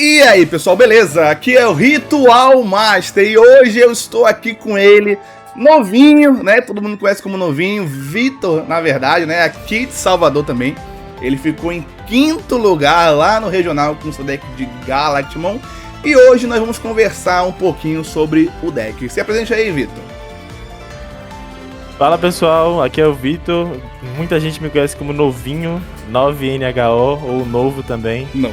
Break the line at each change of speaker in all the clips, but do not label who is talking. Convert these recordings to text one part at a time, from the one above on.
E aí, pessoal, beleza? Aqui é o Ritual Master e hoje eu estou aqui com ele, novinho, né? Todo mundo conhece como novinho, Vitor, na verdade, né? Aqui de Salvador também. Ele ficou em 5º lugar lá no regional com o seu deck de Galactimon. E hoje nós vamos conversar um pouquinho sobre o deck. Se apresente aí, Vitor.
Fala pessoal, aqui é o Vitor. Muita gente me conhece como Novinho, 9NHO ou Novo também.
Não.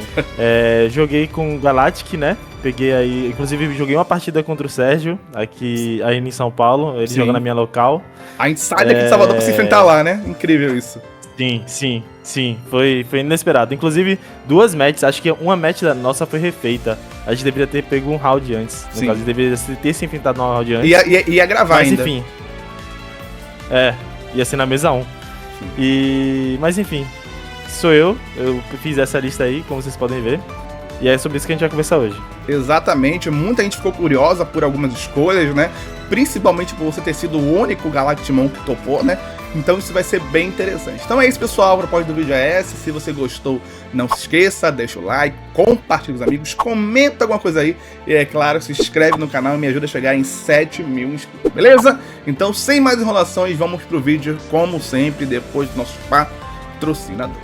Joguei com o Galactic, né? Peguei aí, inclusive joguei uma partida contra o Sérgio, aqui aí em São Paulo. Ele joga na minha local.
A gente sai daqui de Salvador pra se enfrentar lá, né? Incrível isso.
Sim. Foi inesperado. Inclusive, 2 matches, acho que uma match da nossa foi refeita. A gente deveria ter pego um round antes. No caso, deveria ter se enfrentado num round antes.
Ia gravar
mas,
ainda.
Mas enfim. Ia ser na mesa 1. Mas enfim, sou eu fiz essa lista aí, como vocês podem ver. E é sobre isso que a gente vai conversar hoje.
Exatamente, muita gente ficou curiosa por algumas escolhas, né? Principalmente por você ter sido o único Galactimon que topou, né? Então isso vai ser bem interessante. Então é isso, pessoal, a proposta do vídeo é essa. Se você gostou, não se esqueça, deixa o like, compartilha com os amigos, comenta alguma coisa aí. E é claro, se inscreve no canal e me ajuda a chegar em 7.000 inscritos, beleza? Então sem mais enrolações, vamos pro vídeo, como sempre, depois do nosso patrocinador.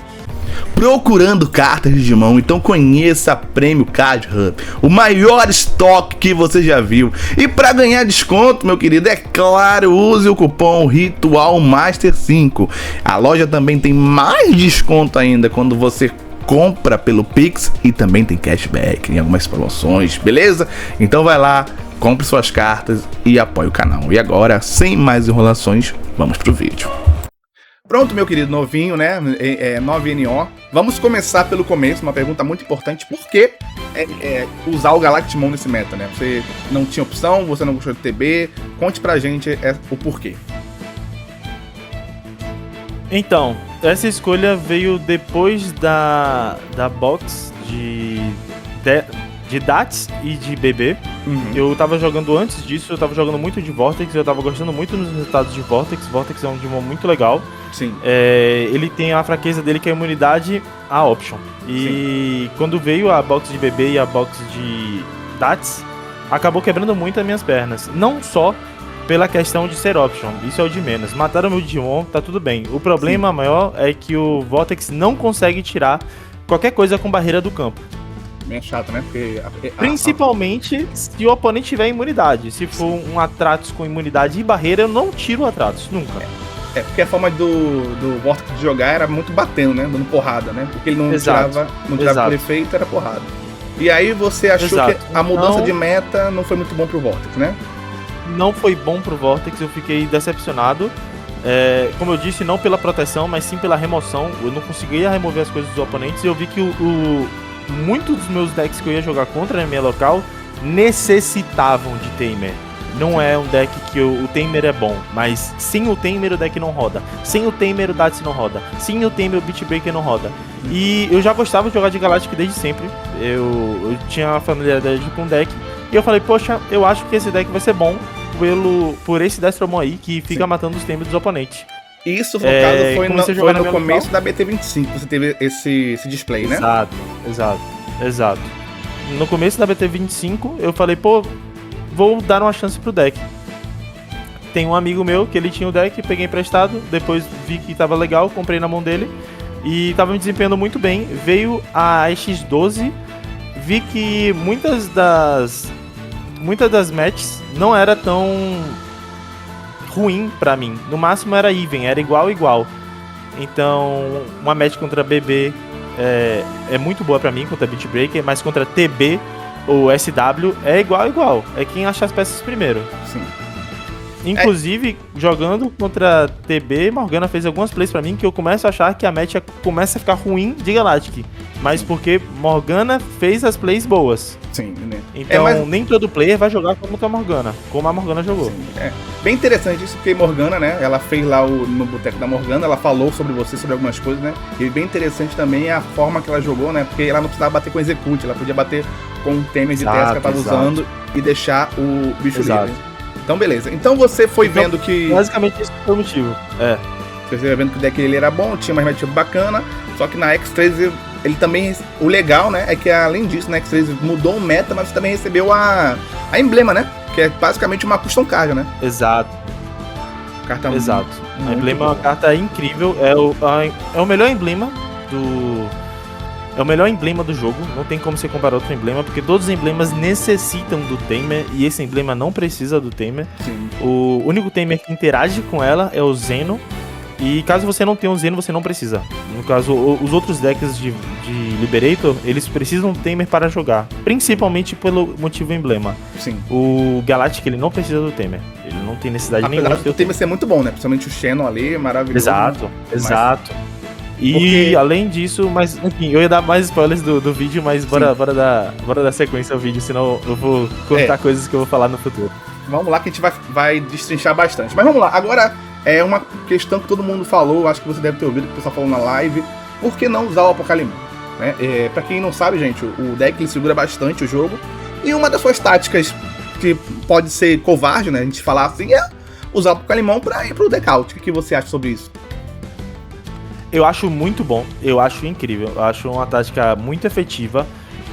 Procurando cartas de Digimon? Então conheça a Prêmio Card Hub, o maior estoque que você já viu. E para ganhar desconto, meu querido, é claro, use o cupom RitualMaster5. A loja também tem mais desconto ainda quando você compra pelo Pix e também tem cashback em algumas promoções, beleza? Então vai lá, compre suas cartas e apoie o canal. E agora, sem mais enrolações, vamos pro vídeo. Pronto, meu querido novinho, né? 9NO. Vamos começar pelo começo, uma pergunta muito importante. Por que usar o Galactimon nesse meta, né? Você não tinha opção, você não gostou de TB. Conte pra gente o porquê.
Então, essa escolha veio depois da box de DATS e de BB. Eu tava jogando antes disso, eu tava jogando muito de Vortex, eu tava gostando muito dos resultados de Vortex. Vortex é um Digimon muito legal.
Sim.
Ele tem a fraqueza dele que é a imunidade à Option. E quando veio a box de BB e a box de DATS, acabou quebrando muito as minhas pernas. Não só pela questão de ser Option, isso é o de menos. Mataram meu Digimon, tá tudo bem. O problema maior é que o Vortex não consegue tirar qualquer coisa com barreira do campo.
Bem chato, né? Porque
principalmente se o oponente tiver imunidade. Se for um Atratus com imunidade e barreira, eu não tiro o Atratus, nunca.
Porque a forma do Vortex de jogar era muito batendo, né? Dando porrada, né? Porque ele não tirava por efeito, era porrada. E aí você achou que a mudança de meta não foi muito bom pro Vortex, né?
Não foi bom pro Vortex, eu fiquei decepcionado. Como eu disse, não pela proteção, mas sim pela remoção. Eu não conseguia remover as coisas dos oponentes e eu vi que muitos dos meus decks que eu ia jogar contra na minha local necessitavam de Tamer. Não é um deck que o Tamer é bom, mas sem o Tamer o deck não roda. Sem o Tamer o Dats não roda. Sem o Tamer o Beat Breaker não roda. E eu já gostava de jogar de Galactic desde sempre. Eu tinha uma familiaridade com o deck. E eu falei, poxa, eu acho que esse deck vai ser bom por esse Destromon aí que fica matando os Tamers dos oponentes.
Isso, no caso, foi no começo da BT25 que você teve esse display, né?
Exato. No começo da BT25, eu falei, vou dar uma chance pro deck. Tem um amigo meu que ele tinha o deck, peguei emprestado, depois vi que tava legal, comprei na mão dele e tava me desempenhando muito bem. Veio a X12, vi que muitas das matches não era tão ruim pra mim. No máximo era even, era igual. Então, uma match contra BB é muito boa pra mim, contra Beat Breaker, mas contra TB ou SW é igual. É quem achar as peças primeiro.
Sim.
Inclusive, jogando contra TB, Morgana fez algumas plays pra mim que eu começo a achar que a match começa a ficar ruim de Galactic. Mas porque Morgana fez as plays boas.
Sim, né?
Então, nem todo player vai jogar como a Morgana jogou.
Sim, bem interessante isso, porque Morgana, né? Ela fez lá no Boteco da Morgana, ela falou sobre você, sobre algumas coisas, né? E bem interessante também a forma que ela jogou, né? Porque ela não precisava bater com Execute, ela podia bater com o Tamer de teste que ela tava usando e deixar o bicho livre. Então, beleza. Então você foi vendo que...
Basicamente esse foi o motivo.
Você foi vendo que o deck ele era bom, tinha mais matchup bacana, só que na X3 ele também... O legal, né, é que além disso, né, que você mudou o meta, mas você também recebeu a emblema, né? Que é basicamente uma custom card, né?
Exato.
Carta
Exato. A emblema é uma carta incrível. É o melhor emblema do... É o melhor emblema do jogo. Não tem como você comparar outro emblema, porque todos os emblemas necessitam do Tamer e esse emblema não precisa do Tamer.
Sim.
O único Tamer que interage com ela é o Zeno. E caso você não tenha um Zeno, você não precisa. No caso, os outros decks de Liberator, eles precisam do Tamer para jogar. Principalmente pelo motivo emblema.
Sim.
O Galactic, ele não precisa do Tamer. Ele não tem necessidade nenhuma.
Apesar do Tamer ser muito bom, né? Principalmente o Shannon ali, maravilhoso.
Exato,
né?
exato. E
Porque...
além disso, mas enfim, eu ia dar mais spoilers do vídeo, mas bora dar sequência ao vídeo, senão eu vou cortar coisas que eu vou falar no futuro.
Vamos lá que a gente vai destrinchar bastante. Mas vamos lá, agora é uma questão que todo mundo falou, acho que você deve ter ouvido, que o pessoal falou na live. Por que não usar o Apocalypse? Né? Pra quem não sabe, gente, o deck ele segura bastante o jogo. E uma das suas táticas, que pode ser covarde, né? A gente falar assim, é usar o Apocalypse pra ir pro deck out. O que você acha sobre isso?
Eu acho muito bom, eu acho incrível, eu acho uma tática muito efetiva.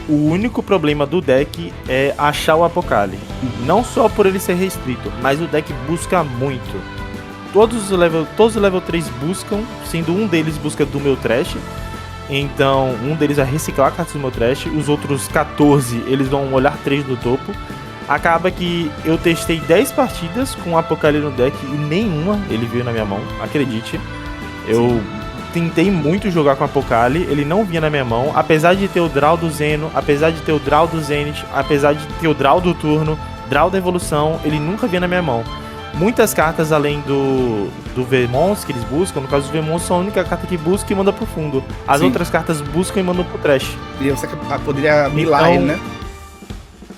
O único problema do deck é achar o Apocalypse. Não só por ele ser restrito, mas o deck busca muito. Todos os level 3 buscam, sendo um deles busca do meu trash. Então, um deles vai reciclar cartas do meu trash. Os outros 14, eles vão olhar 3 no topo. Acaba que eu testei 10 partidas com o Apocalypse no deck e nenhuma ele veio na minha mão, acredite. Eu tentei muito jogar com o Apocalypse, ele não vinha na minha mão, apesar de ter o draw do Zeno, apesar de ter o draw do Zenith, apesar de ter o draw do turno, draw da evolução, ele nunca vinha na minha mão. Muitas cartas além do Vermons que eles buscam, no caso dos Vermons são a única carta que busca e manda pro fundo. As outras cartas buscam e mandam pro trash.
E você poderia milar ele, né?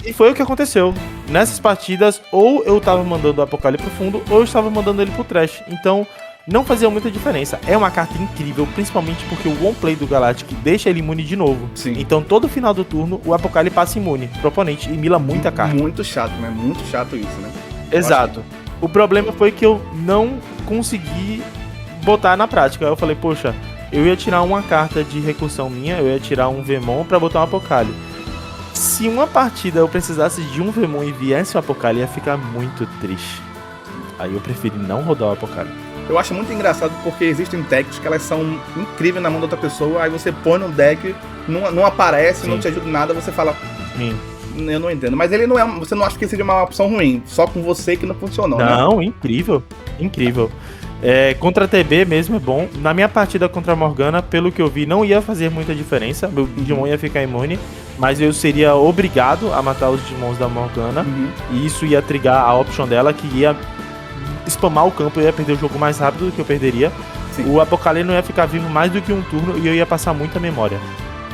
E foi o que aconteceu. Nessas partidas, ou eu tava mandando o Apocalypse pro fundo, ou eu estava mandando ele pro trash. Então, não fazia muita diferença. É uma carta incrível, principalmente porque o one play do Galactic deixa ele imune de novo.
Sim.
Então todo final do turno o Apocalypse passa imune pro oponente e mila muita carta.
Muito chato, né? Muito chato isso, né?
Exato. O problema foi que eu não consegui botar na prática. Eu falei, poxa, eu ia tirar uma carta de recursão minha, eu ia tirar um Vemon pra botar um Apocalypse. Se uma partida eu precisasse de um Vemon e viesse um Apocalypse, ia ficar muito triste. Aí eu preferi não rodar o Apocalypse.
Eu acho muito engraçado porque existem decks que elas são incríveis na mão da outra pessoa, aí você põe no deck, não aparece,
Sim.
não te ajuda em nada, você fala...
Sim.
Eu não entendo, mas ele não é. Você não acha que seja uma opção ruim, só com você que não funcionou,
não,
né?
Incrível, incrível. Contra a TB mesmo é bom. Na minha partida contra a Morgana, pelo que eu vi, não ia fazer muita diferença. Meu Digimon ia ficar imune, mas eu seria obrigado a matar os Digimons da Morgana. E isso ia trigar a option dela, que ia spamar o campo, eu ia perder o jogo mais rápido do que eu perderia.
Sim.
O Apocalypse não ia ficar vivo mais do que um turno e eu ia passar muita memória.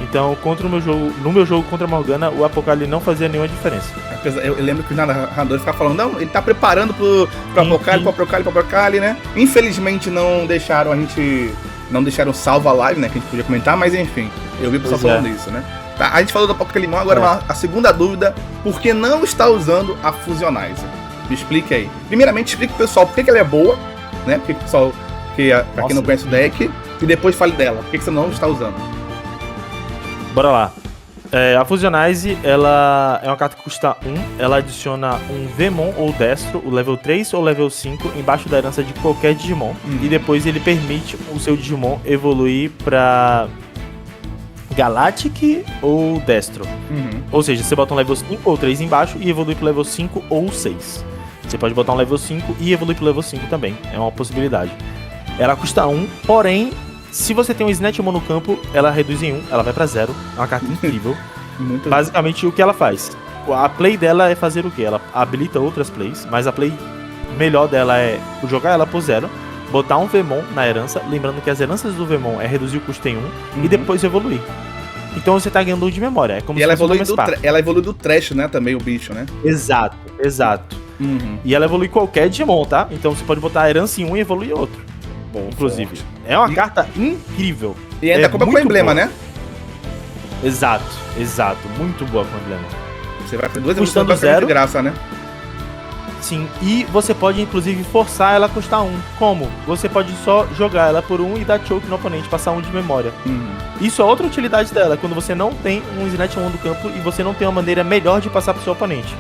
Então, no meu jogo contra a Morgana, o Apocalypse não fazia nenhuma diferença.
Eu lembro que os narradores ficavam falando, não, ele tá preparando pro Apocalypse, né? Infelizmente não deixaram salvo a live, né? Que a gente podia comentar, mas enfim, eu vi o pessoal falando isso, né? Tá, a gente falou do Apocalypse, agora a segunda dúvida, por que não está usando a Fusionizer? Me explique aí. Primeiramente, explique pro pessoal por que ela é boa, né? Porque o pessoal, pra quem não conhece o deck, e depois fale dela, por que você não está usando?
Bora lá. A Fusionize, ela é uma carta que custa 1, ela adiciona um Vemon ou Destro, o level 3 ou level 5, embaixo da herança de qualquer Digimon. E depois ele permite o seu Digimon evoluir pra Galactic ou Destro. Ou seja, você bota um level 5 ou 3 embaixo e evolui pro level 5 ou 6. Você pode botar um level 5 e evoluir pro level 5 também, é uma possibilidade. Ela custa 1, porém, se você tem um Snatchmon no campo, ela reduz em 1, ela vai pra 0. É uma carta incrível. Basicamente, o que ela faz? A play dela é fazer o quê? Ela habilita outras plays, mas a play melhor dela é jogar ela por 0, botar um Vemon na herança, lembrando que as heranças do Vemon é reduzir o custo em 1 e depois evoluir. Então você tá ganhando 1 de memória, é como
e
se
ela evolui do trash, né, também, o bicho, né?
Exato. E ela evolui qualquer Digimon, tá? Então você pode botar a herança em um e evoluir outro.
Bom,
inclusive.
Forte.
É uma carta incrível.
E ainda compra com emblema, boa, né?
Exato. Muito boa com emblema.
Você vai ter 2
custando 0
de graça, né?
Sim, e você pode inclusive forçar ela a custar 1. Como? Você pode só jogar ela por 1 e dar choke no oponente, passar 1 de memória. Isso é outra utilidade dela, quando você não tem um Snatch 1 do campo e você não tem uma maneira melhor de passar pro seu oponente.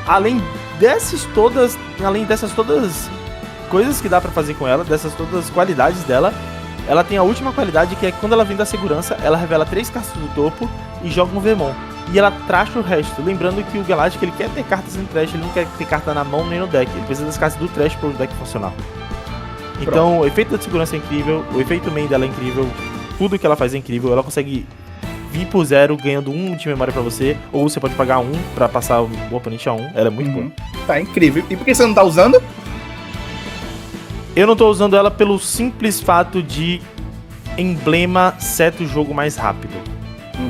Além dessas todas coisas que dá pra fazer com ela, dessas todas as qualidades dela, ela tem a última qualidade, que é que quando ela vem da segurança, ela revela 3 cartas do topo e joga um Veemon. E ela trash o resto. Lembrando que o Galactic, ele quer ter cartas em trash, ele não quer ter carta na mão nem no deck. Ele precisa das cartas do trash pro deck funcionar. Então, o efeito da segurança é incrível, o efeito main dela é incrível, tudo que ela faz é incrível. Ela consegue vir por 0 ganhando 1 de memória pra você, ou você pode pagar 1 pra passar o oponente a 1. Ela é muito boa.
Tá incrível. E por que você não tá usando?
Eu não tô usando ela pelo simples fato de emblema seta o jogo mais rápido.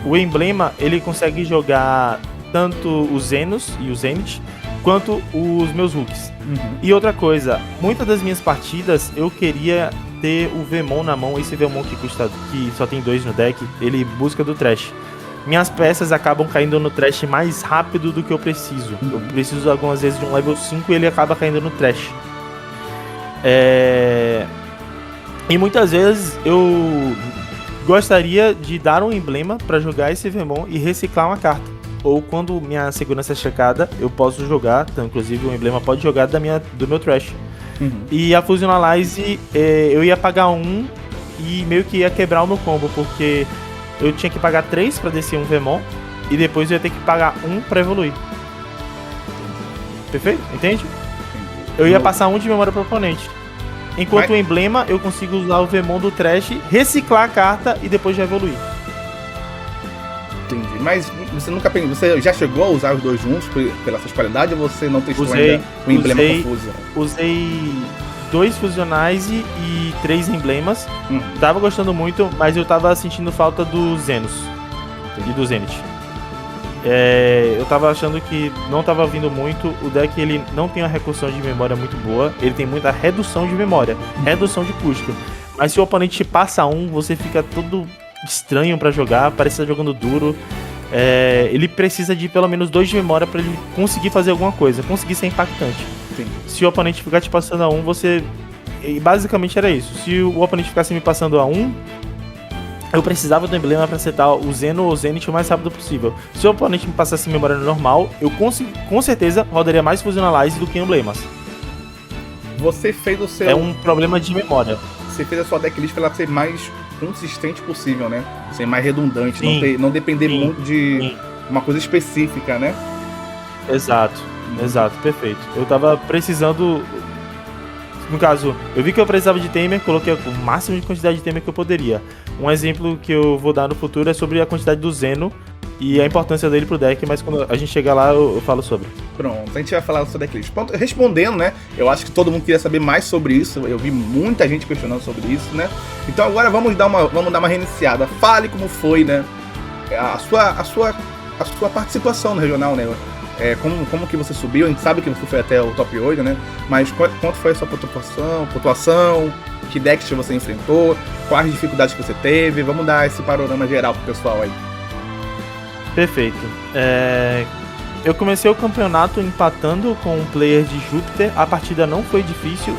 O emblema, ele consegue jogar tanto os Zenos e os Zenith, quanto os meus hooks. E outra coisa, muitas das minhas partidas eu queria ter o Veemon na mão, esse Veemon que só tem 2 no deck, ele busca do trash. Minhas peças acabam caindo no trash mais rápido do que eu preciso. Eu preciso algumas vezes de um level 5 e ele acaba caindo no trash. E muitas vezes eu gostaria de dar um emblema para jogar esse Veemon e reciclar uma carta. Ou quando minha segurança é checada, eu posso jogar, então, inclusive o emblema pode jogar do meu trash. E a Fusion Analyze, eu ia pagar 1 e meio que ia quebrar o meu combo, porque eu tinha que pagar 3 para descer um Veemon e depois eu ia ter que pagar 1 para evoluir. Perfeito? Entende? Eu ia passar 1 de memória pro oponente. Enquanto o emblema, eu consigo usar o Veemon do trash, reciclar a carta e depois já evoluir.
Entendi. Mas você nunca pensou, você já chegou a usar os dois juntos pela sua qualidade ou você não testou ainda o emblema com Fusion?
Usei 2 Fusionais e 3 emblemas. Tava gostando muito, mas eu tava sentindo falta dos Zenos e do Zenith. Eu tava achando que não tava vindo muito. O deck, ele não tem uma recursão de memória muito boa. Ele tem muita redução de memória, redução de custo. Mas se o oponente te passa 1, você fica todo estranho pra jogar, parece que tá jogando duro. Ele precisa de pelo menos 2 de memória pra ele conseguir fazer alguma coisa, conseguir ser impactante. Sim. Se o oponente ficar te passando a 1, você... E basicamente era isso. Se o oponente ficasse me passando a 1, eu precisava do emblema pra setar o Zeno ou o Zenith o mais rápido possível. Se o oponente me passasse memória normal, eu com certeza rodaria mais Fusion Analyze do que emblemas.
Você fez o seu...
É um problema de memória.
Você fez a sua decklist pra ela ser mais consistente possível, né? Ser mais redundante, não depender muito de uma coisa específica, né?
Exato, perfeito. Eu tava precisando... No caso, eu vi que eu precisava de Tamer, coloquei o máximo de quantidade de Tamer que eu poderia. Um exemplo que eu vou dar no futuro é sobre a quantidade do Zeno e a importância dele pro deck, mas quando a gente chegar lá eu falo sobre.
Pronto, a gente vai falar sobre decklist. Respondendo, né? Eu acho que todo mundo queria saber mais sobre isso. Eu vi muita gente questionando sobre isso, né? Então agora vamos dar uma reiniciada. Fale como foi, né? A sua participação no regional, né? Como que você subiu? A gente sabe que você foi até o top 8, né? Mas quanto foi a sua pontuação? Que decks você enfrentou? Quais dificuldades que você teve? Vamos dar esse panorama geral pro pessoal aí.
Perfeito. Eu comecei o campeonato empatando com um player de Júpiter. A partida não foi difícil.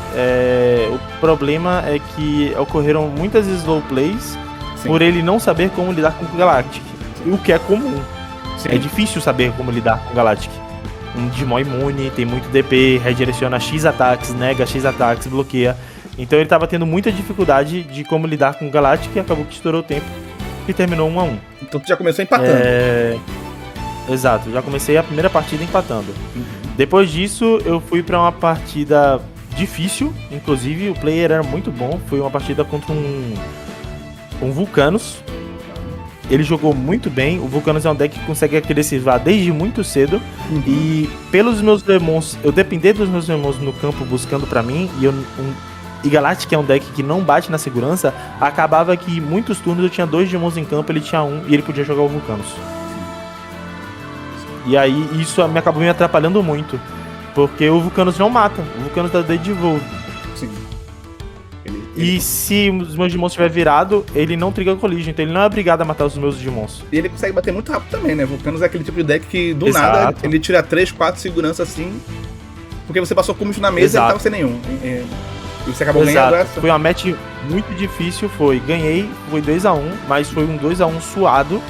O problema é que ocorreram muitas slow plays. Sim. Por ele não saber como lidar com o Galactic. O que é comum. Sim. É difícil saber como lidar com o Galactic. Um Digimon imune, tem muito DP, redireciona X ataques, nega X ataques, bloqueia. Então ele tava tendo muita dificuldade de como lidar com o Galactic e acabou que estourou o tempo e terminou 1-1.
Então tu já começou empatando.
Exato, já comecei a primeira partida empatando. Depois disso eu fui pra uma partida difícil, inclusive o player era muito bom. Foi uma partida contra um Vulcanos. Ele jogou muito bem. O Vulcanos é um deck que consegue agressivar desde muito cedo. E pelos meus Demons, eu depender dos meus Demons no campo buscando pra mim, e Galactic é um deck que não bate na segurança, acabava que muitos turnos eu tinha 2 Demons em campo, ele tinha 1 e ele podia jogar o Vulcanos. E aí isso acabou me atrapalhando muito, porque o Vulcanos não mata, o Vulcanos dá dead devolve.
Sim.
E se os meus Digimons estiver virado, ele não triga collision, então ele não é obrigado a matar os meus Digimons.
E ele consegue bater muito rápido também, né? Vulcanos é aquele tipo de deck que do nada ele tira 3, 4 segurança assim Porque você passou com o Micho na mesa e ele tava sem nenhum. E você acabou ganhando essa?
Foi uma match muito difícil, ganhei, foi 2x1, mas foi um 2x1 suado.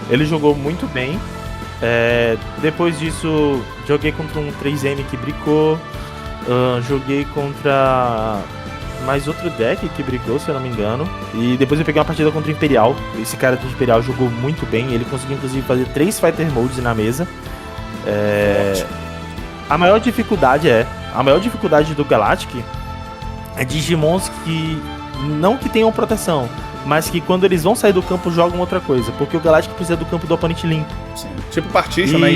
Ele jogou muito bem. Depois disso, joguei contra um 3M que bricou. Joguei contra mais outro deck que brigou, se eu não me engano. E depois eu peguei uma partida contra o Imperial. Esse cara do Imperial jogou muito bem. Ele conseguiu, inclusive, fazer 3 Fighter Modes na mesa. A maior dificuldade do Galactic é Digimons que não que tenham proteção, mas que quando eles vão sair do campo jogam outra coisa. Porque o Galactic precisa do campo do oponente limpo.
Sim. Tipo Partition, né?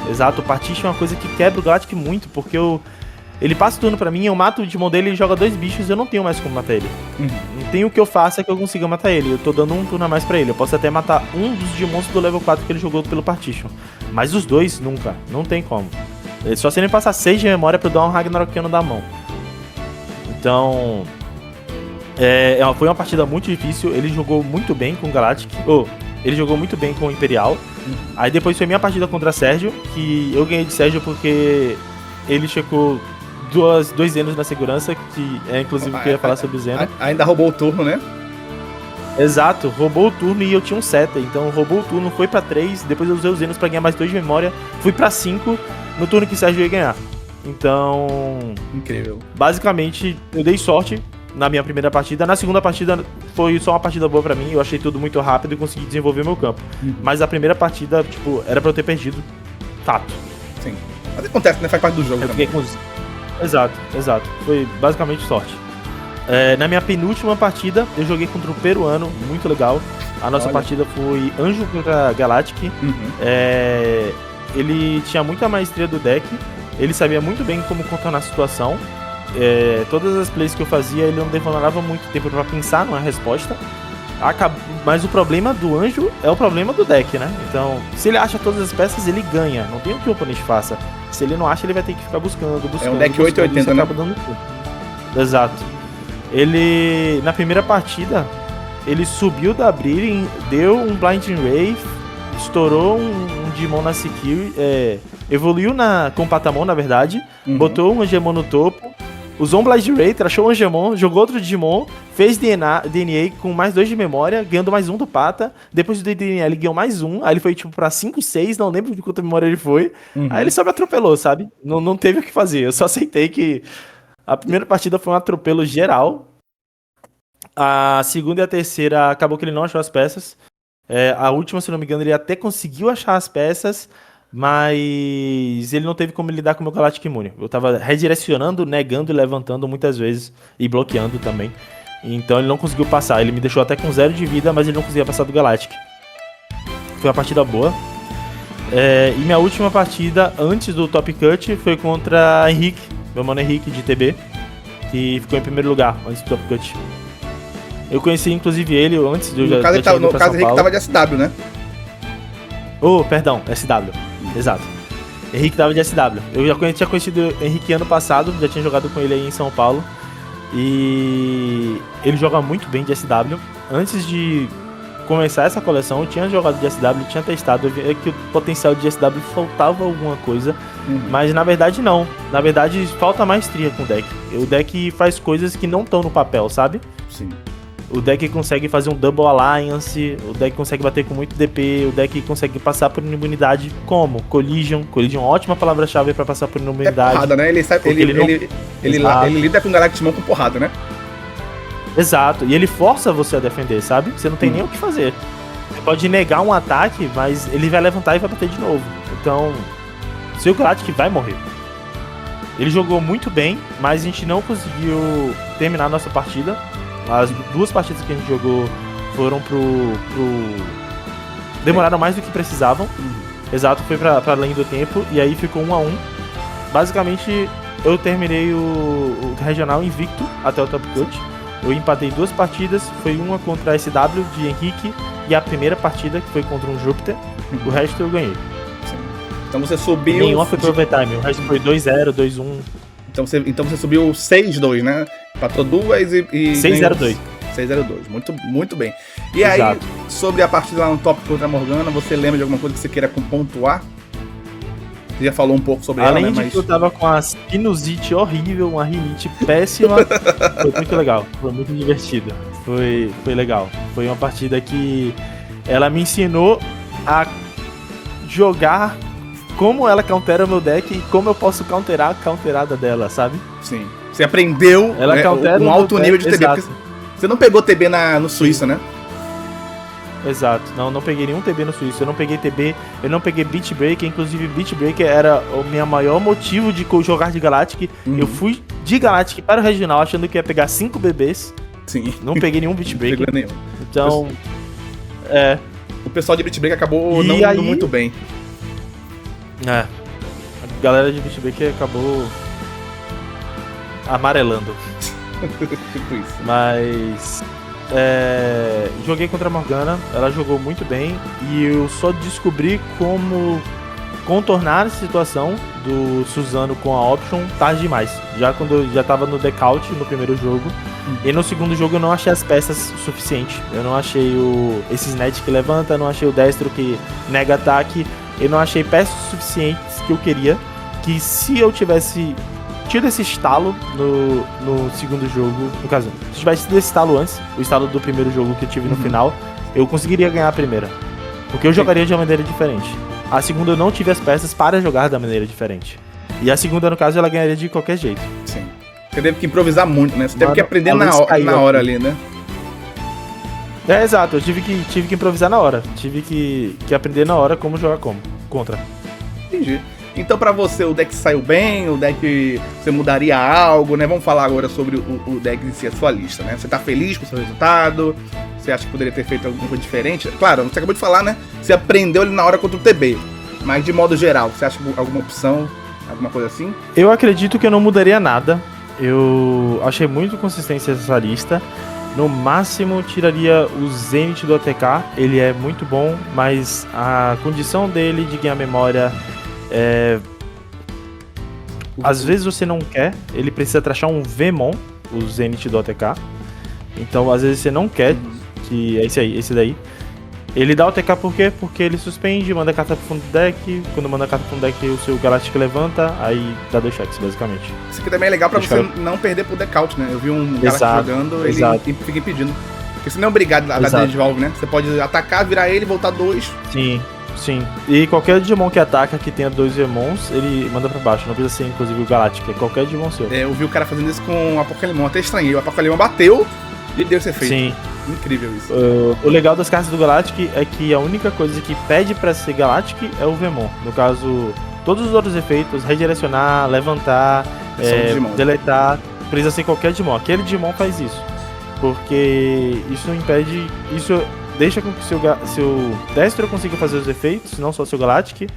Exato. O Partition é uma coisa que quebra o Galactic muito, porque ele passa o turno pra mim, eu mato o Digimon dele, ele joga 2 bichos, eu não tenho mais como matar ele. Não tem o que eu faça que eu consiga matar ele. Eu tô dando um turno a mais pra ele. Eu posso até matar um dos Digimons do level 4 que ele jogou pelo Partition. Mas os dois, nunca. Não tem como. Só se ele passar 6 de memória pra eu dar um Ragnarokiano da mão. Então... foi uma partida muito difícil. Ele jogou muito bem com o Galactic. Ele jogou muito bem com o Imperial. Aí depois foi minha partida contra Sérgio, que eu ganhei de Sérgio porque ele checou 2 Zenos na segurança, que é inclusive o que eu ia falar sobre o Zeno.
Ainda roubou o turno, né?
Exato, roubou o turno e eu tinha um Seta, então roubou o turno, foi pra 3, depois eu usei os Zenos pra ganhar mais 2 de memória, fui pra 5 no turno que o Sérgio ia ganhar. Então...
Incrível.
Basicamente, eu dei sorte na minha primeira partida. Na segunda partida foi só uma partida boa pra mim, eu achei tudo muito rápido e consegui desenvolver meu campo. Mas a primeira partida, era pra eu ter perdido. Fato.
Sim. Mas acontece, né? Faz parte do jogo também.
Exato. Foi basicamente sorte. Na minha penúltima partida, eu joguei contra o peruano, muito legal. A nossa partida foi Anjo contra Galactic. Ele tinha muita maestria do deck, ele sabia muito bem como contornar a situação. Todas as plays que eu fazia, ele não demorava muito tempo pra pensar numa resposta. Mas o problema do Anjo é o problema do deck, né? Então, se ele acha todas as peças, ele ganha. Não tem o que o oponente faça. Se ele não acha, ele vai ter que ficar buscando.
É um deck 880, né?
Dando tudo. Exato. Ele, na primeira partida, ele subiu da Breeding, deu um Blinding Ray, estourou um Digimon na Secure, evoluiu com o Patamon, na verdade, botou um Angemon no topo, usou um Blinding Ray, trashou um Angemon, jogou outro Digimon, fez DNA com mais 2 de memória, ganhando mais 1 do Pata. Depois do DNA ele ganhou mais 1, aí ele foi tipo pra 5, 6, não lembro de quanta memória ele foi. Aí ele só me atropelou, sabe? Não teve o que fazer, eu só aceitei que a primeira partida foi um atropelo geral. A segunda e a terceira acabou que ele não achou as peças. A última, se não me engano, ele até conseguiu achar as peças, mas ele não teve como lidar com o meu Galactic Imune. Eu tava redirecionando, negando e levantando muitas vezes e bloqueando também. Então ele não conseguiu passar. Ele me deixou até com 0 de vida, mas ele não conseguia passar do Galactic. Foi uma partida boa. E minha última partida, antes do Top Cut, foi contra Henrique, meu mano Henrique de TB, que ficou em primeiro lugar antes do Top Cut. Eu conheci inclusive ele antes de eu já tinha ido pra São Paulo.
No caso, Henrique tava de SW, né?
Perdão, SW. Exato. Henrique tava de SW. Eu já tinha conhecido o Henrique ano passado, já tinha jogado com ele aí em São Paulo. E ele joga muito bem de SW. Antes de começar essa coleção, eu tinha jogado de SW, tinha testado, eu vi que o potencial de SW faltava alguma coisa, mas na verdade não. Na verdade falta maestria com o deck. O deck faz coisas que não estão no papel, sabe?
Sim.
O deck consegue fazer um Double Alliance, o deck consegue bater com muito DP, o deck consegue passar por imunidade como? Collision, ótima palavra-chave pra passar por imunidade.
É porrada, né? Ele lida com Galactimon com porrada, né?
Exato, e ele força você a defender, sabe? Você não tem nem o que fazer. Você pode negar um ataque, mas ele vai levantar e vai bater de novo. Então, seu Galactic vai morrer. Ele jogou muito bem, mas a gente não conseguiu terminar a nossa partida. As 2 partidas que a gente jogou foram demoraram mais do que precisavam. Exato, foi pra além do tempo. E aí ficou 1-1. Basicamente, eu terminei o regional invicto até o Top Cut. Eu empatei 2 partidas. Foi uma contra a SW de Henrique e a primeira partida, que foi contra um Júpiter. O resto eu ganhei.
Então você subiu...
Nenhuma foi pro overtime. O resto foi 2-0, 2-1.
Então você subiu 6-2, né? Empatou 2 e
6-0-2.
6-0-2, muito bem. E exato. Aí, sobre a partida lá no top contra a Morgana, você lembra de alguma coisa que você queira pontuar? Você já falou um pouco sobre
Além
ela, né?
de que eu tava com a sinusite horrível, uma rinite péssima, foi muito legal, foi muito divertido. Foi legal. Foi uma partida que ela me ensinou a jogar como ela countera o meu deck e como eu posso counterar a counterada dela, sabe?
Sim. Você aprendeu
Ela countera
um alto nível de TB.
Exato.
Você não pegou TB no Suíça, né?
Exato, não peguei nenhum TB no Suíço, eu não peguei TB, eu não peguei Beat Breaker, inclusive Beat Breaker era o meu maior motivo de jogar de Galactic. Eu fui de Galactic para o regional achando que ia pegar 5 bebês.
Sim.
Não peguei nenhum Beat Breaker.
Não pegou nenhum.
Então,
O pessoal de Beat Breaker acabou
E
não indo
aí-
muito bem.
a galera de Beat Breaker acabou amarelando.
Tipo isso.
Mas joguei contra a Morgana, ela jogou muito bem e eu só descobri como contornar a situação do Suzano com a Option tarde demais. Já quando eu já tava no deckout no primeiro jogo. E no segundo jogo eu não achei as peças suficientes. Eu não achei esse snatch que levanta, não achei o destro que nega ataque. Eu não achei peças suficientes que eu queria. Que se eu tivesse tido esse estalo no segundo jogo, no caso, se tivesse tido esse estalo antes, o estalo do primeiro jogo que eu tive no final, eu conseguiria ganhar a primeira. Porque eu jogaria de uma maneira diferente. A segunda eu não tive as peças para jogar da maneira diferente. E a segunda, no caso, ela ganharia de qualquer jeito.
Sim. Você teve que improvisar muito, né? Você teve
Mano,
que aprender
a luz caiu
na hora
aqui.
ali, né?
Exato, eu tive que improvisar na hora. Tive que aprender na hora como jogar contra.
Entendi. Então pra você o deck saiu bem, o deck você mudaria algo, né? Vamos falar agora sobre o deck em si, a sua lista, né? Você tá feliz com o seu resultado? Você acha que poderia ter feito alguma coisa diferente? Claro, você acabou de falar, né? Você aprendeu ali na hora contra o TB. Mas de modo geral, você acha alguma opção, alguma coisa assim?
Eu acredito que eu não mudaria nada. Eu achei muito consistência essa lista. No máximo, tiraria o Zenith do ATK. Ele é muito bom, mas a condição dele de ganhar memória às vezes você não quer. Ele precisa trachar um Vemon, o Zenith do ATK. Então, às vezes você não quer, que é esse daí. Ele dá o TK por quê? Porque ele suspende, manda carta pro fundo do deck. Quando manda carta pro fundo do deck, o seu Galactic levanta, aí dá 2 cheques, basicamente.
Isso aqui também é legal pra
Deixa
você
eu-
não perder pro deckout, né? Eu vi um cara
Exato,
jogando,
exato.
ele fica impedindo. Porque você não é obrigado a dar
Exato.
de volta, né? Você pode atacar, virar ele, voltar 2.
Sim. E qualquer Digimon que ataca, que tenha 2 Demons, ele manda pra baixo. Não precisa ser, inclusive, o Galactic, é qualquer Digimon seu.
Eu vi o cara fazendo isso com o Apocalimon, até estranhei. O Apocalimon bateu e deu ser feito.
Sim.
Incrível isso.
O legal das cartas do Galactic é que a única coisa que pede pra ser Galactic é o Vemon. No caso, todos os outros efeitos, redirecionar, levantar,
São Digimon.
deletar, precisa ser qualquer Digimon. Aquele Digimon faz isso. Porque isso impede. Isso deixa com que seu Destro consiga fazer os efeitos, não só seu Galactic.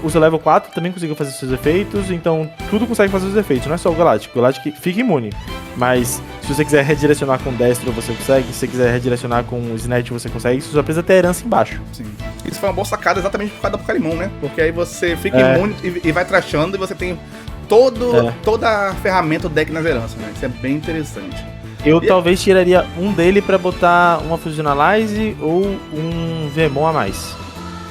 O seu level 4 também consiga fazer seus efeitos, então tudo consegue fazer os efeitos, não é só o Galactic. O Galactic fica imune. Mas se você quiser redirecionar com Destro, você consegue. Se você quiser redirecionar com o Snatch, você consegue. Você só precisa ter herança embaixo.
Sim. Isso foi uma boa sacada exatamente por causa do Apocalimon, né? Porque aí você fica imune e vai trashando e você tem toda a ferramenta do deck nas heranças, né? Isso é bem interessante.
Eu talvez tiraria um dele pra botar uma Fusionalize ou um Vemon a mais.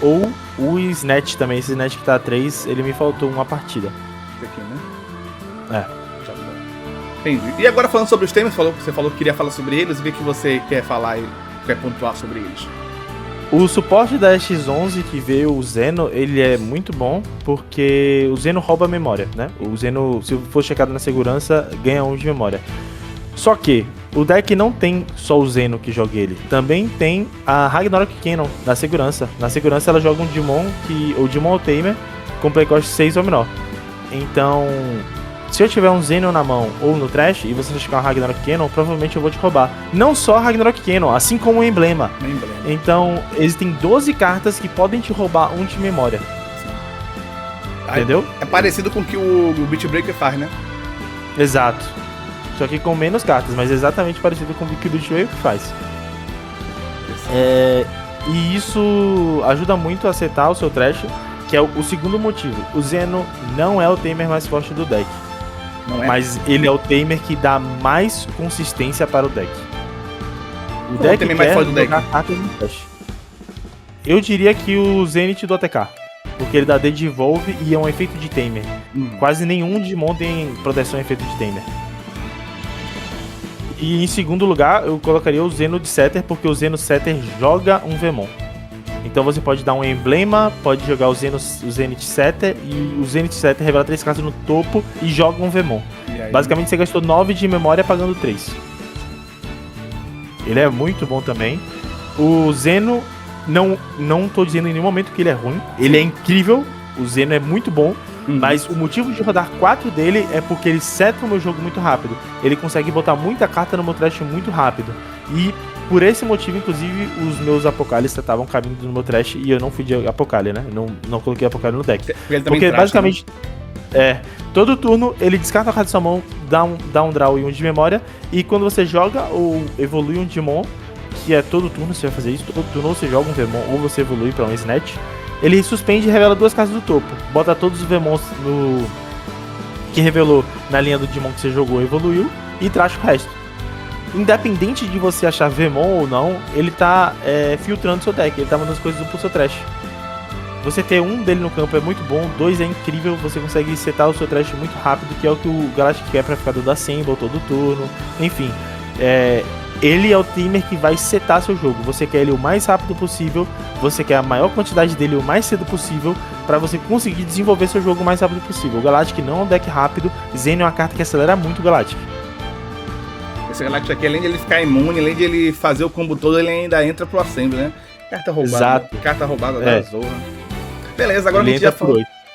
Ou o Snatch também. Esse Snatch que tá a 3, ele me faltou uma partida.
Isso aqui, né?
É.
Já foi. Entendi. E agora falando sobre os temas, você falou que queria falar sobre eles, o que você quer falar e quer pontuar sobre eles?
O suporte da X11 que veio o Zeno, ele é muito bom, porque o Zeno rouba a memória, né? O Zeno, se for checado na segurança, ganha 1 de memória. Só que o deck não tem só o Zeno que joga ele. Também tem a Ragnarok Cannon na segurança. Na segurança ela joga um Digimon, o Digimon Tamer, com playcost 6 ou menor. Então, se eu tiver um Zeno na mão ou no trash e você chegar uma Ragnarok Cannon, provavelmente eu vou te roubar. Não só a Ragnarok Cannon, assim como o emblema. Então, existem 12 cartas que podem te roubar 1 de memória. Entendeu?
É parecido com o que o Beat Breaker faz, né?
Exato. Só que com menos cartas, mas exatamente parecido com o que o Beat Breaker faz. E isso ajuda muito a setar o seu trash, que é o segundo motivo. O Zeno não é o tamer mais forte do deck.
Não é?
Mas ele é o tamer que dá mais consistência para o deck. O
Qual é o tamer mais forte do deck?
jogar cartas no trash. Eu diria que o Zenith do ATK. Porque ele dá Devolve e é um efeito de Tamer. Quase nenhum Digimon tem proteção e efeito de Tamer. E em segundo lugar, eu colocaria o Zenith Setter, porque o Zenith Setter joga um Vemon. Então você pode dar um emblema, pode jogar o Zenith Setter, e o Zenith Setter revela 3 cartas no topo e joga um Vemon. Basicamente você gastou 9 de memória pagando 3. Ele é muito bom também. O Zeno, não tô dizendo em nenhum momento que ele é ruim. Ele é incrível, o Zeno é muito bom. Mas o motivo de rodar 4 dele é porque ele seta o meu jogo muito rápido. Ele consegue botar muita carta no meu trash muito rápido. E por esse motivo, inclusive, os meus Apocalipse estavam cabendo no meu trash e eu não fui de Apocalipse, né? Não coloquei Apocalipse no deck. Porque basicamente, todo turno ele descarta a carta da sua mão, dá um draw e um de memória. E quando você joga ou evolui um Digimon, que é todo turno você vai fazer isso, todo turno ou você joga um Vemon ou você evolui pra um Snatch, ele suspende e revela 2 cartas do topo. Bota todos os Vemons que revelou na linha do Digimon que você jogou e evoluiu, e traz o resto. Independente de você achar Vemon ou não, ele tá filtrando seu deck, ele tá mandando as coisas pro seu trash. Você ter um dele no campo é muito bom, 2 é incrível, você consegue setar o seu trash muito rápido, que é o que o Galactic quer pra ficar dando Assemble todo turno, enfim. Ele é o timer que vai setar seu jogo. Você quer ele o mais rápido possível, você quer a maior quantidade dele o mais cedo possível, pra você conseguir desenvolver seu jogo o mais rápido possível. O Galactic não é um deck rápido, Zen é uma carta que acelera muito o Galactic.
Esse Galactic aqui, além de ele ficar imune, além de ele fazer o combo todo, ele ainda entra pro Assembly, né? Carta roubada.
Exato.
Carta roubada da Zorra. Beleza, agora ele a gente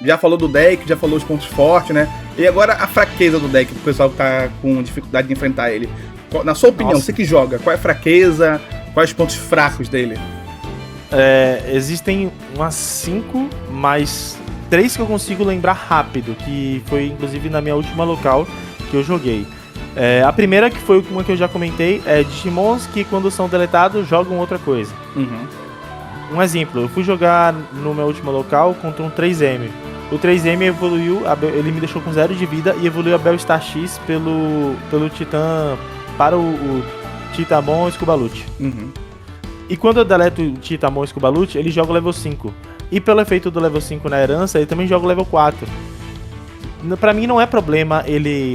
já falou do deck, já falou os pontos fortes, né? E agora a fraqueza do deck, pro pessoal que tá com dificuldade de enfrentar ele. Na sua opinião, você que joga, qual é a fraqueza, quais os pontos fracos dele?
Existem umas 5, mas 3 que eu consigo lembrar rápido, que foi inclusive na minha última local que eu joguei. A primeira, que foi uma que eu já comentei, é Digimons que quando são deletados jogam outra coisa. Um exemplo, eu fui jogar no meu último local contra um 3M. O 3M evoluiu, ele me deixou com 0 de vida e evoluiu a Bellstar X pelo Titã para o Titamon Scubalute. E quando eu deleto o Titamon Scubalute, ele joga o level 5. E pelo efeito do level 5 na herança, ele também joga o level 4. Pra mim não é problema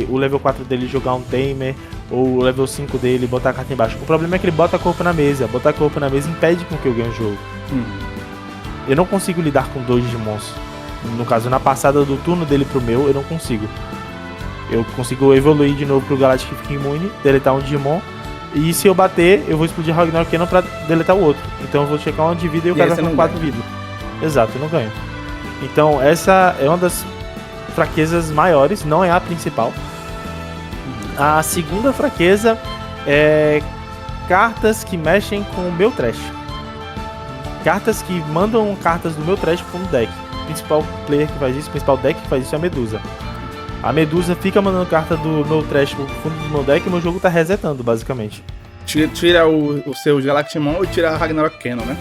o level 4 dele jogar um Tamer, ou o level 5 dele botar a carta embaixo. O problema é que ele bota corpo na mesa. Botar corpo na mesa impede com que eu ganhe o jogo. Eu não consigo lidar com 2 Digimons. No caso, na passada do turno dele pro meu, eu não consigo. Eu consigo evoluir de novo pro Galactic que fica imune, deletar um Digimon. E se eu bater, eu vou explodir Ragnarok Cannon pra deletar o outro. Então eu vou checar um de vida e o cara vai com 4 vidas. Exato, eu não ganho. Então essa é uma das fraquezas maiores, não é a principal. A segunda fraqueza é cartas que mexem com o meu trash. Cartas que mandam cartas do meu trash pro deck. O principal player que faz isso, o principal deck que faz isso é a Medusa. A Medusa fica mandando carta do meu trash pro fundo do meu deck e meu jogo tá resetando, basicamente.
Tira o seu Galactimon e tira a Ragnarok Cannon, né?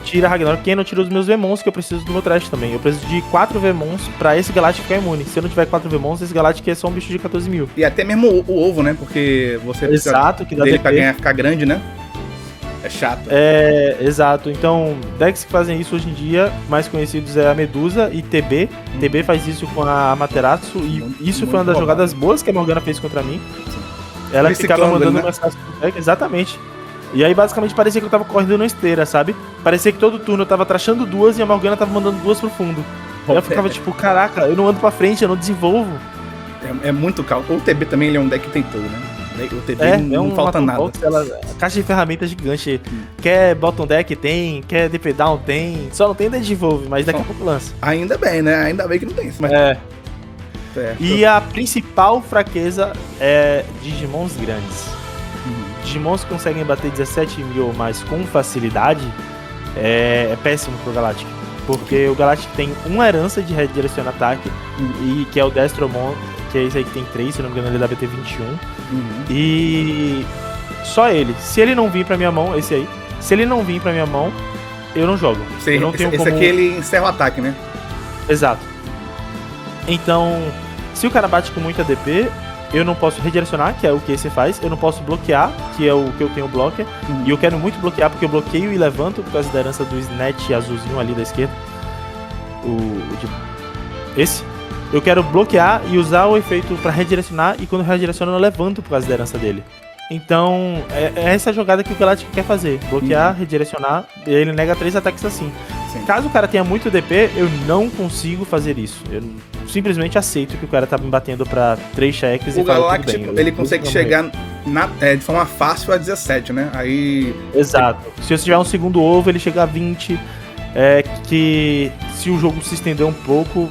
Tira a Ragnarok Cannon, tira os meus Vemons, que eu preciso do meu trash também. Eu preciso de 4 Vemons pra esse Galactic ficar imune. Se eu não tiver 4 Vemons, esse Galactic é só um bicho de 14 mil.
E até mesmo o ovo, né? Porque você
precisa que dá
dele pra ganhar, ficar grande, né? É chato.
Exato. Então, decks que fazem isso hoje em dia, mais conhecidos é a Medusa e TB. TB faz isso com a Amaterasu e isso foi uma das jogadas boas que a Morgana fez contra mim. Ela ficava mandando mensagem pro deck, exatamente. E aí basicamente parecia que eu tava correndo na esteira, sabe? Parecia que todo turno eu tava trashando 2 e a Morgana tava mandando 2 pro fundo. Aí eu ficava tipo, caraca, eu não ando pra frente, eu não desenvolvo.
É muito calmo. O TB também ele é um deck que tem tudo, né? O TB não falta nada.
A caixa de ferramentas gigante. Quer bottom deck? Tem. Quer DP down? Tem. Só não tem desenvolve, mas daqui a pouco lança.
Ainda bem, né? Ainda bem que não tem isso. Mas...
E a principal fraqueza é Digimons grandes. Digimons que conseguem bater 17 mil ou mais com facilidade é péssimo pro Galactic. Porque o Galactic tem uma herança de redirecionar ataque, e que é o Destromon, que é esse aí que tem 3, se não me engano ele é da BT21. E só ele. Se ele não vir pra minha mão, esse aí, se ele não vir pra minha mão, eu não jogo. Eu não tenho
esse
como...
aqui ele encerra o ataque, né?
Exato. Então, se o cara bate com muita DP, eu não posso redirecionar, que é o que esse faz. Eu não posso bloquear, que é o que eu tenho blocker. E eu quero muito bloquear, porque eu bloqueio e levanto por causa da herança do Snatch azulzinho ali da esquerda. esse, eu quero bloquear e usar o efeito pra redirecionar, e quando eu redireciono eu levanto por causa da herança dele. Então, é essa jogada que o Galactic quer fazer. Bloquear, redirecionar, e ele nega 3 ataques assim.
Sim.
Caso o cara tenha muito DP, eu não consigo fazer isso. Eu simplesmente aceito que o cara tá me batendo pra 3 cheques e falo tudo bem.
Ele consegue chegar de forma fácil a 17, né? Aí...
Exato. Se você tiver um segundo ovo, ele chega a 20. Que se o jogo se estender um pouco,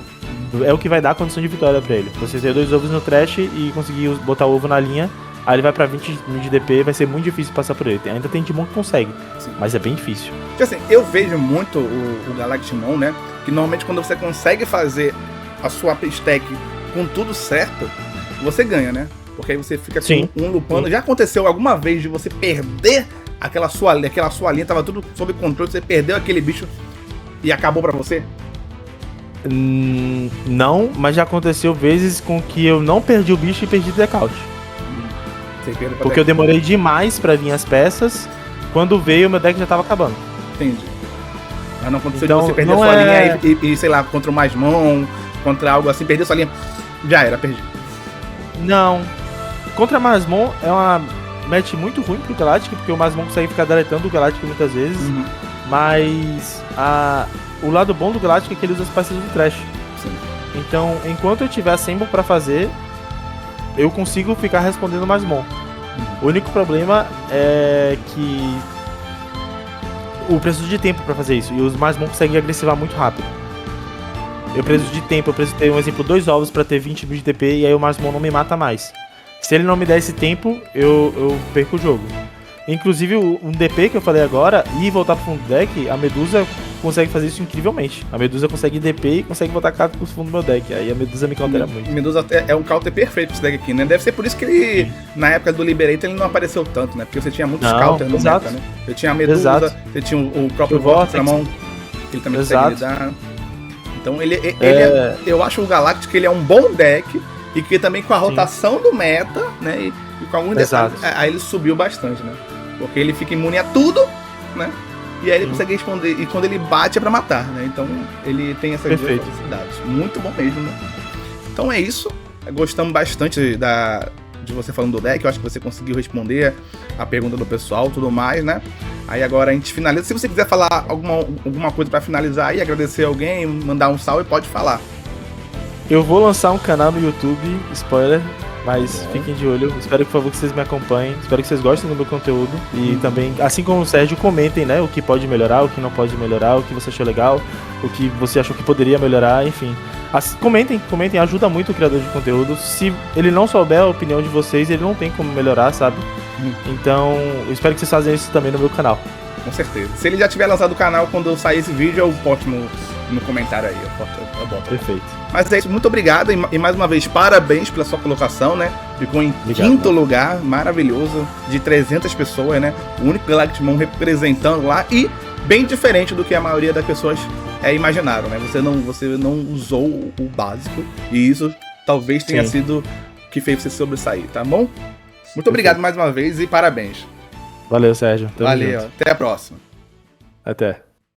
é o que vai dar a condição de vitória pra ele. Você ter 2 ovos no trash e conseguir botar o ovo na linha, aí ele vai pra 20 de DP, vai ser muito difícil passar por ele. Ainda tem Digimon que consegue, sim, mas é bem difícil.
Porque assim, eu vejo muito o Galactimon, né? Que normalmente quando você consegue fazer a sua stack com tudo certo, você ganha, né? Porque aí você fica com um lupando. Sim. Já aconteceu alguma vez de você perder aquela sua linha, tava tudo sob controle, você perdeu aquele bicho e acabou pra você?
Não, mas já aconteceu vezes com que eu não perdi o bicho e perdi o decaute. Porque eu demorei demais pra vir as peças. Quando veio, meu deck já tava acabando.
Entendi. Mas não aconteceu então, de você perder sua linha e, sei lá, contra o Masmon, contra algo assim, perder sua linha, já era, perdi.
Não. Contra Masmon é uma match muito ruim pro Galactic, porque o Masmon consegue ficar deletando o Galactic muitas vezes. Uhum. Mas o lado bom do Galactic é que ele usa as peças do Trash. Sim. Então, enquanto eu tiver Assemble pra fazer, eu consigo ficar respondendo Masmon. O único problema é que eu preciso de tempo pra fazer isso, e os Masmon conseguem agressivar muito rápido. Eu preciso de tempo, eu preciso ter, um exemplo, 2 ovos pra ter 20 mil de TP, e aí o Masmon não me mata mais. Se ele não me der esse tempo, eu perco o jogo. Inclusive, um DP que eu falei agora, e voltar pro fundo do deck, a Medusa consegue fazer isso incrivelmente. A Medusa consegue DP e consegue botar carta pro fundo do meu deck. Aí a Medusa me countera muito.
Medusa é um counter perfeito pra esse deck aqui, né? Deve ser por isso que ele, na época do Liberator, ele não apareceu tanto, né? Porque você tinha muitos counters no meta, né? Você tinha a Medusa, você tinha o próprio Vortex na mão, que ele também consegue lidar. Então eu acho o Galactic, ele é um bom deck, e que também com a rotação do meta, né? E com alguns detalhes, aí ele subiu bastante, né? Porque ele fica imune a tudo, né? E aí ele consegue responder, e quando ele bate é pra matar, né? Então ele tem essas duas facilidades. Muito bom mesmo, né? Então é isso. Gostamos bastante de você falando do deck. Eu acho que você conseguiu responder a pergunta do pessoal e tudo mais, né? Aí agora a gente finaliza. Se você quiser falar alguma coisa pra finalizar aí, agradecer alguém, mandar um salve, pode falar.
Eu vou lançar um canal no YouTube, spoiler, mas fiquem de olho. Espero, por favor, que vocês me acompanhem. Espero que vocês gostem do meu conteúdo. E também, assim como o Sérgio, comentem, né? O que pode melhorar, o que não pode melhorar, o que você achou legal, o que você achou que poderia melhorar, enfim. Comentem, ajuda muito o criador de conteúdo. Se ele não souber a opinião de vocês, ele não tem como melhorar, sabe? Então, eu espero que vocês façam isso também no meu canal.
Com certeza. Se ele já tiver lançado o canal, quando sair esse vídeo, eu posto no comentário aí. Eu boto.
Perfeito.
Mas é isso, muito obrigado e mais uma vez parabéns pela sua colocação, né? Ficou em quinto lugar, maravilhoso, de 300 pessoas, né? O único Galactimon representando lá e bem diferente do que a maioria das pessoas imaginaram, né? Você não usou o básico e isso talvez tenha sido o que fez você sobressair, tá bom? Muito obrigado mais uma vez e parabéns.
Valeu, Sérgio.
Valeu, até a próxima.
Até.